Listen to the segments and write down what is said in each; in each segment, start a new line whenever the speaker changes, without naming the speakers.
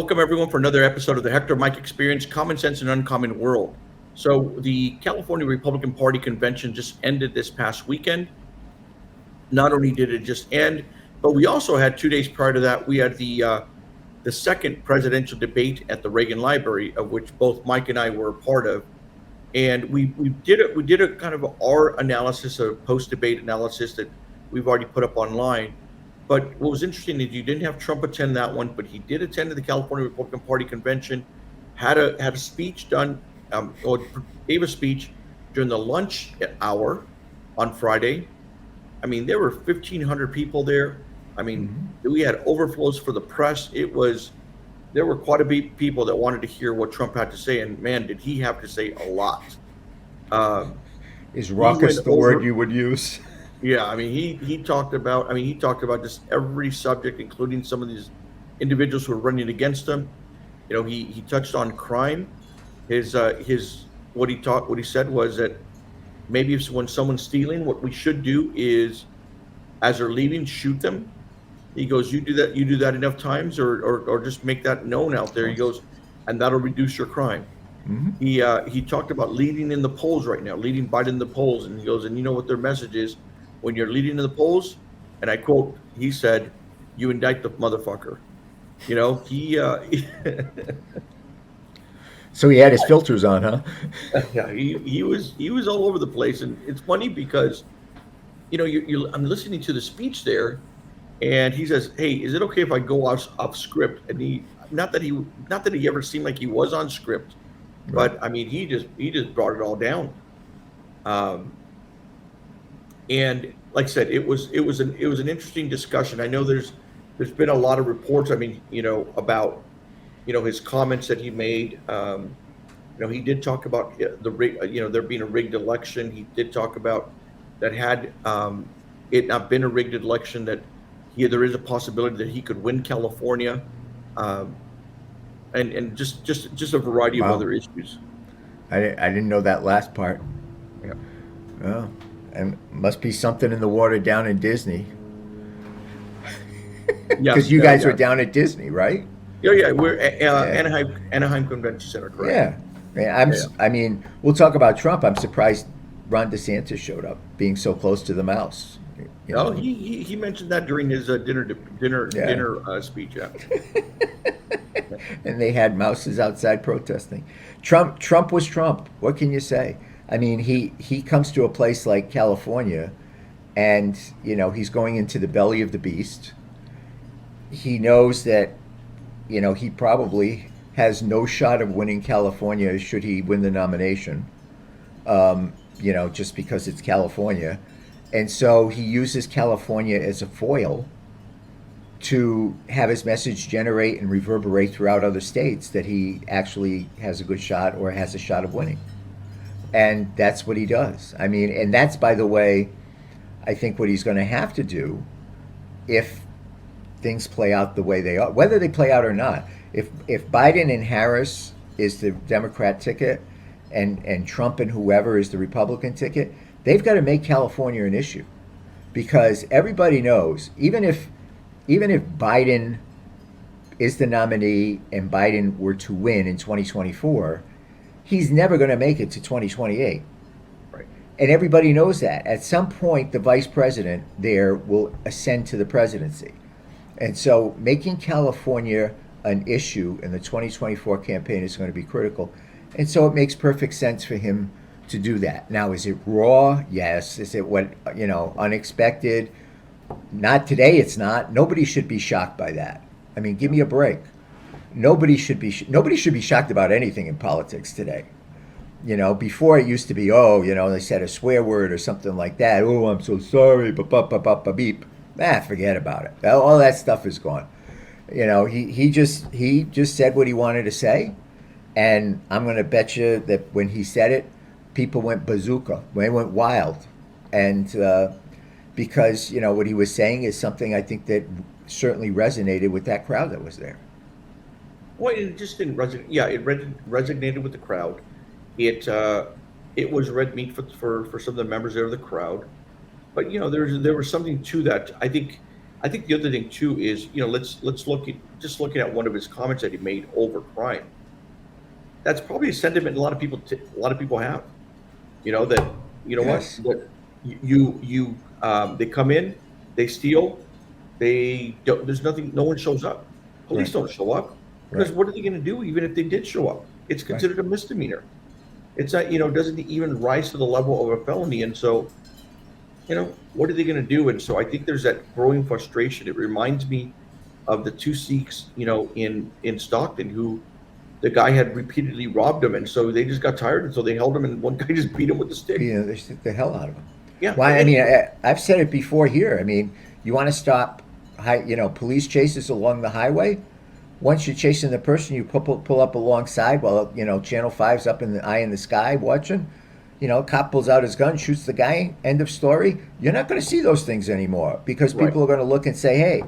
Welcome everyone for another episode of the Hector and Mike Experience, Common Sense in an Uncommon World. So the California Republican Party convention just ended this past weekend. Not only did it just end, but we also had 2 days prior to that, we had the second presidential debate at the Reagan Library, of which both Mike and I were a part of. And we did a kind of our analysis, a post-debate analysis that we've already put up online. But what was interesting is you didn't have Trump attend that one, but he did attend the California Republican Party convention, had a speech done, or gave a speech during the lunch hour on Friday. I mean, there were 1,500 people there. I mean, we had overflows for the press. There were quite a bit people that wanted to hear what Trump had to say, and man, did he have to say a lot.
Is raucous the word you would use?
Yeah, I mean, he talked about just every subject, including some of these individuals who are running against him. You know, he touched on crime. What he said was that maybe when someone's stealing, what we should do is, as they're leaving, shoot them. He goes, you do that enough times, or just make that known out there. He goes, and that'll reduce your crime. Mm-hmm. He talked about leading in the polls right now, leading Biden in the polls, and he goes, and you know what their message is when you're leading in the polls, and I quote, he said, "You indict the motherfucker." You know,
So he had his filters on, huh?
Yeah, he was all over the place, and it's funny because, you know, I'm listening to the speech there, and he says, "Hey, is it okay if I go off script?" And he not that he ever seemed like he was on script, right. But I mean, he just brought it all down. And like I said, it was an interesting discussion. I know there's been a lot of reports. I mean, you know, about, you know, his comments that he made. You know, he did talk about there being a rigged election. He did talk about that had it not been a rigged election, that there is a possibility that he could win California, and just a variety of other issues.
I didn't know that last part.
Yeah.
Oh, and must be something in the water down in Disney. Because you guys were down at Disney, right?
Yeah. We're Anaheim Convention Center, correct?
Yeah. I mean, we'll talk about Trump. I'm surprised Ron DeSantis showed up, being so close to the mouse. You know?
He mentioned that during his dinner speech. Yeah.
And they had mouses outside protesting. Trump was Trump. What can you say? I mean, he comes to a place like California, and you know he's going into the belly of the beast. He knows that, you know, he probably has no shot of winning California should he win the nomination. You know, just because it's California. And so he uses California as a foil to have his message generate and reverberate throughout other states that he actually has a good shot or has a shot of winning. And that's what he does. I mean, and that's, by the way, I think what he's going to have to do if things play out the way they are, whether they play out or not. If Biden and Harris is the Democrat ticket and Trump and whoever is the Republican ticket, they've got to make California an issue, because everybody knows, even if Biden is the nominee and Biden were to win in 2024, he's never going to make it to 2028.
Right.
And everybody knows that. At some point, the vice president there will ascend to the presidency. And so making California an issue in the 2024 campaign is going to be critical. And so it makes perfect sense for him to do that. Now, is it raw? Yes. Is it unexpected? Not today, it's not. Nobody should be shocked by that. I mean, give me a break. Nobody should be shocked about anything in politics today. You know, before it used to be, they said a swear word or something like that. Oh, I'm so sorry, beep. Forget about it. All that stuff is gone. You know, he just said what he wanted to say, and I'm going to bet you that when he said it, people went bazooka. They went wild, and because, you know, what he was saying is something I think that certainly resonated with that crowd that was there.
Well, it just didn't resonate. Yeah, it resonated with the crowd. It was red meat for some of the members there of the crowd. But, you know, there was something to that. I think I think the other thing too is, let's look at just looking at one of his comments that he made over crime. That's probably a sentiment a lot of people have. That what
Yes,
that they come in, they steal, they don't. There's nothing. No one shows up. Police
right,
don't show up because
right,
what are they going to do? Even if they did show up, it's
right.
considered a misdemeanor. It's not. Doesn't even rise to the level of a felony. And so, what are they going to do? And so I think there's that growing frustration. It reminds me of the two Sikhs, in Stockton, who the guy had repeatedly robbed them, and so they just got tired, and so they held him, and one guy just beat him with a stick.
They stick the hell out of them.
Yeah,
Well, I mean, I've said it before here. I mean, you want to stop, police chases along the highway. Once you're chasing the person, you pull up alongside while Channel Five's up in the eye in the sky watching. Cop pulls out his gun, shoots the guy. End of story. You're not going to see those things anymore because
right,
people are going to look and say, "Hey,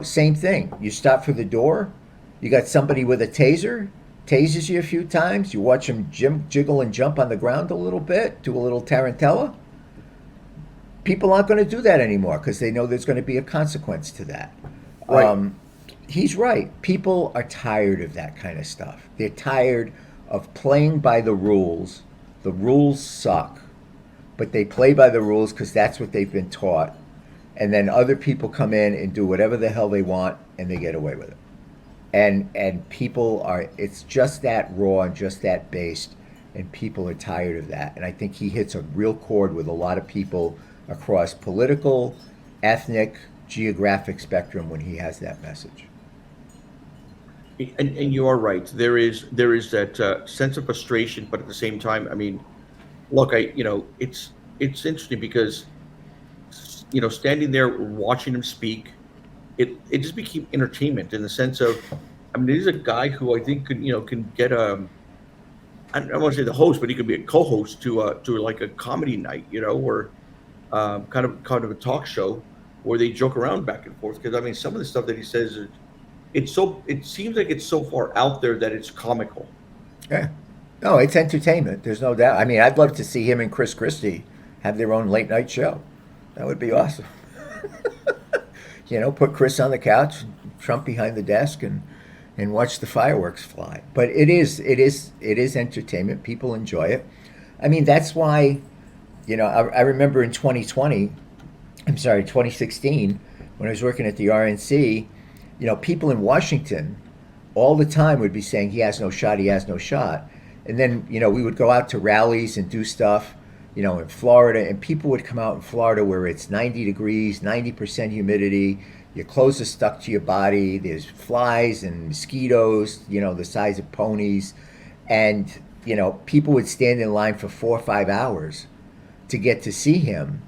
same thing." You stop for the door. You got somebody with a taser, tases you a few times. You watch him jiggle and jump on the ground a little bit, do a little tarantella. People aren't going to do that anymore because they know there's going to be a consequence to that.
right.
He's right. People are tired of that kind of stuff. They're tired of playing by the rules. The rules suck, but they play by the rules because that's what they've been taught. And then other people come in and do whatever the hell they want, and they get away with it. And people are. It's just that raw and just that based, and people are tired of that. And I think he hits a real chord with a lot of people across political, ethnic, geographic spectrum when he has that message.
And you are right. There is that sense of frustration, but at the same time, I mean, look, it's interesting because standing there watching him speak, it just became entertainment in the sense of, I mean, he's a guy who I think can get I don't want to say the host, but he could be a co-host to like a comedy night, or kind of a talk show where they joke around back and forth. Because I mean, some of the stuff that he says, it seems like it's so far out there that it's comical.
Yeah. No, it's entertainment. There's no doubt. I mean, I'd love to see him and Chris Christie have their own late night show. That would be awesome. Put Chris on the couch, Trump behind the desk, and watch the fireworks fly. But it is entertainment. People enjoy it. I mean, that's why, I remember in 2016, when I was working at the RNC, people in Washington all the time would be saying he has no shot, he has no shot. And then, we would go out to rallies and do stuff, in Florida, and people would come out in Florida where it's 90 degrees, 90% humidity, your clothes are stuck to your body, there's flies and mosquitoes, the size of ponies. And, people would stand in line for 4 or 5 hours to get to see him,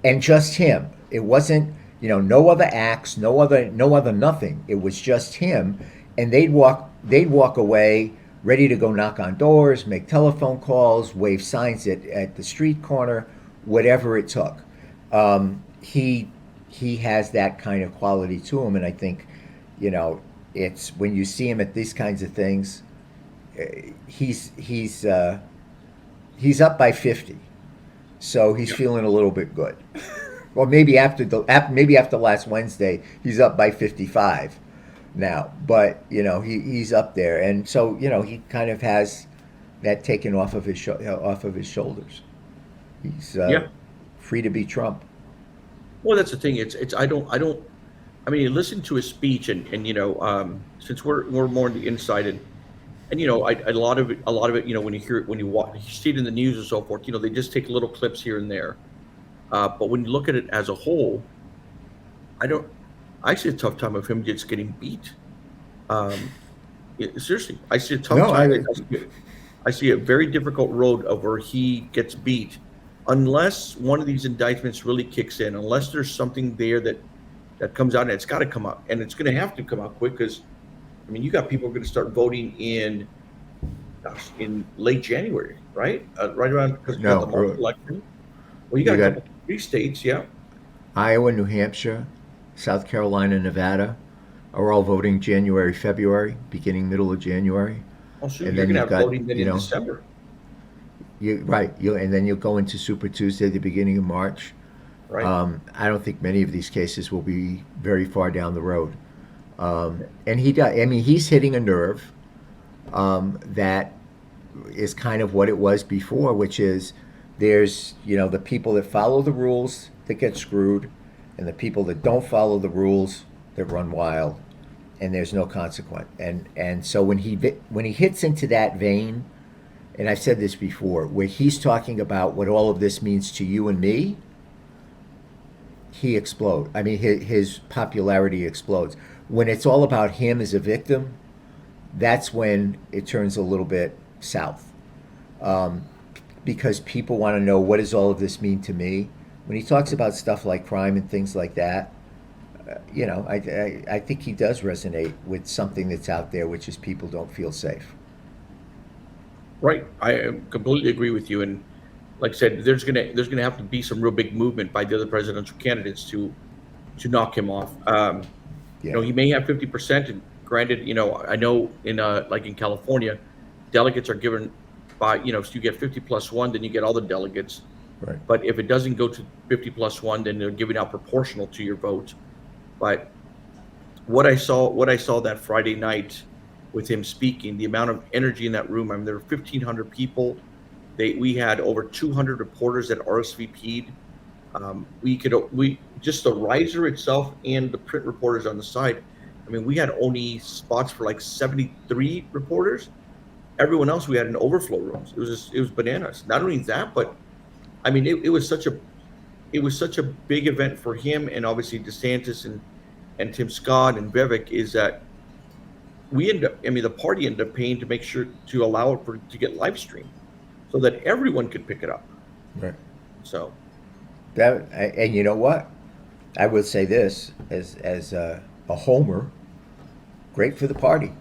and just him. It wasn't, no other acts, no other nothing. It was just him, and they'd walk away ready to go knock on doors, make telephone calls, wave signs at the street corner, whatever it took. He has that kind of quality to him, and I think, it's when you see him at these kinds of things, he's up by 50, so he's feeling a little bit good. Well, maybe after last Wednesday, he's up by 55 now. But he's up there, and so he kind of has that taken off of his shoulders. He's
Yeah.
free to be Trump.
Well, that's the thing. It's I don't. I mean, you listen to his speech, and since we're more on the inside, and a lot of it, when you hear it, when you see it in the news and so forth, they just take little clips here and there. But when you look at it as a whole, I see a tough time of him just getting beat. Seriously, I see a tough
No,
time. I see a very difficult road of where he gets beat, unless one of these indictments really kicks in, unless there's something there that comes out, and it's got to come out, and it's going to have to come out quick because, I mean, you got people going to start voting in late January, right? Right around because
No,
the March election. Well, you got a couple, 3 states, yeah.
Iowa, New Hampshire, South Carolina, Nevada are all voting January, February, beginning middle of January.
Oh, sure.
And
You're
then
going to
you've
have
got,
voting then in December.
Right. And then you'll go into Super Tuesday, the beginning of March.
Right.
I don't think many of these cases will be very far down the road. And he does. I mean, he's hitting a nerve that is kind of what it was before, which is there's the people that follow the rules that get screwed, and the people that don't follow the rules that run wild, and there's no consequence. And so when he hits into that vein, and I've said this before, where he's talking about what all of this means to you and me, he explodes. I mean, his popularity explodes. When it's all about him as a victim, that's when it turns a little bit south. Because people want to know, what does all of this mean to me? When he talks about stuff like crime and things like that, I think he does resonate with something that's out there, which is people don't feel safe.
Right. I completely agree with you. And like I said, there's gonna have to be some real big movement by the other presidential candidates to knock him off.
Yeah.
He may have 50%. And granted, I know in like in California, delegates are given by so you get 50 plus one, then you get all the delegates.
Right.
But if it doesn't go to 50 plus one, then they're giving out proportional to your vote. But what I saw that Friday night with him speaking, the amount of energy in that room. I mean, there were 1,500 people. We had over 200 reporters that RSVP'd. We just the riser itself and the print reporters on the side. I mean, we had only spots for like 73 reporters. Everyone else, we had in overflow rooms. It was bananas. Not only that, but I mean, it was such a big event for him, and obviously DeSantis and Tim Scott and Vivek, is that the party ended up paying to make sure to allow it to get live streamed, so that everyone could pick it up.
Right.
So
and you know what? I would say this as a homer, great for the party.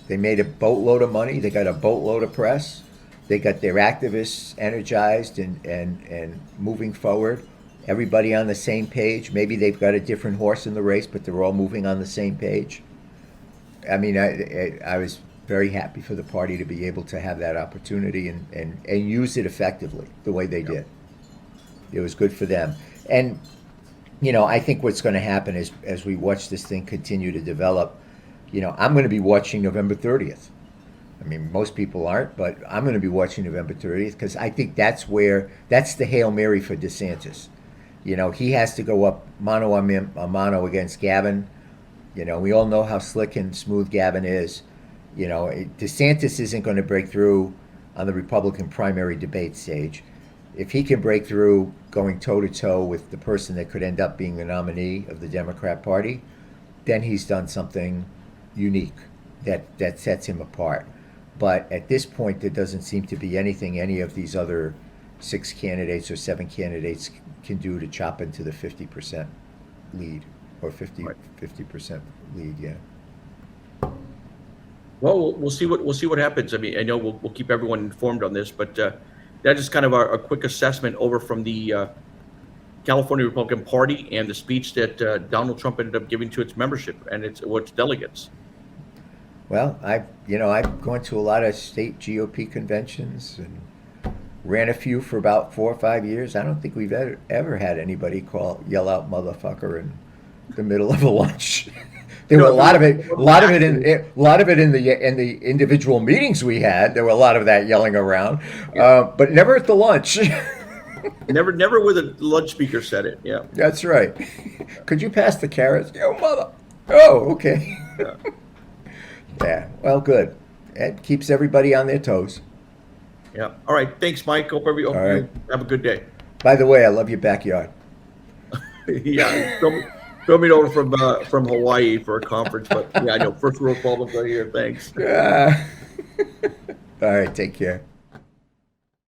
They made a boatload of money. They got a boatload of press. They got their activists energized and moving forward. Everybody on the same page. Maybe they've got a different horse in the race, but they're all moving on the same page. I mean, I was very happy for the party to be able to have that opportunity and use it effectively the way they did. It was good for them. And, I think what's going to happen is, as we watch this thing continue to develop, I'm going to be watching November 30th. I mean, most people aren't, but I'm going to be watching November 30th because I think that's the Hail Mary for DeSantis. He has to go up mano a mano against Gavin. We all know how slick and smooth Gavin is. DeSantis isn't going to break through on the Republican primary debate stage. If he can break through going toe-to-toe with the person that could end up being the nominee of the Democrat Party, then he's done something unique that sets him apart. But at this point, there doesn't seem to be anything any of these other 6 candidates or 7 candidates can do to chop into the 50% lead or 50% lead. Yeah.
Well, we'll see what happens. I mean, I know we'll keep everyone informed on this, but that's just kind of a quick assessment over from the California Republican Party and the speech that Donald Trump ended up giving to its membership and its delegates.
Well, I've gone to a lot of state GOP conventions and ran a few for about 4 or 5 years. I don't think we've ever had anybody yell out "motherfucker" in the middle of a lunch. There were a lot of it in the individual meetings we had. There were a lot of that yelling around, but never at the lunch.
Never where the lunch speaker said it. Yeah,
that's right. Could you pass the carrots? Yo, mother. Oh, okay.
Yeah.
Yeah. Well, good. It keeps everybody on their toes.
Yeah. All right. Thanks, Mike. Hope you have a good day.
By the way, I love your backyard.
Yeah. Throw me over from Hawaii for a conference, but yeah, I know first world problems right here. Thanks.
Yeah. All right. Take care.